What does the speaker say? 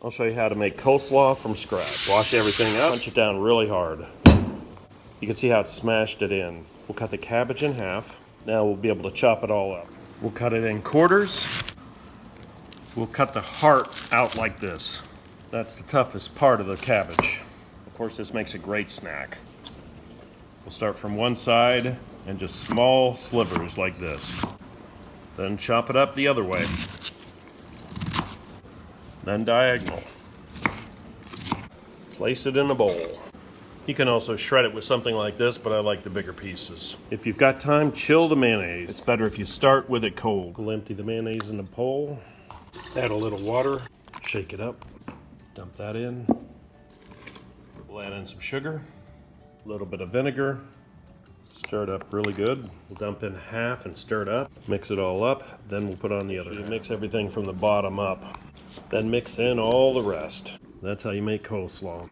I'll show you how to make coleslaw from scratch. Wash everything up, punch it down really hard. You can see how it smashed it in. We'll cut the cabbage in half. Now we'll be able to chop it all up. We'll cut it in quarters. We'll cut the heart out like this. That's the toughest part of the cabbage. Of course, this makes a great snack. We'll start from one side and just small slivers like this. Then chop it up the other way. Then diagonal. Place it in a bowl. You can also shred it with something like this, but I like the bigger pieces. If you've got time, chill the mayonnaise. It's better if you start with it cold. We'll empty the mayonnaise in the bowl. Add a little water. Shake it up. Dump that in. We'll add in some sugar. A little bit of vinegar. Stir it up really good. We'll dump in half and stir it up. Mix it all up. Then we'll put on the other half. Mix everything from the bottom up. Then mix in all the rest. That's how you make coleslaw.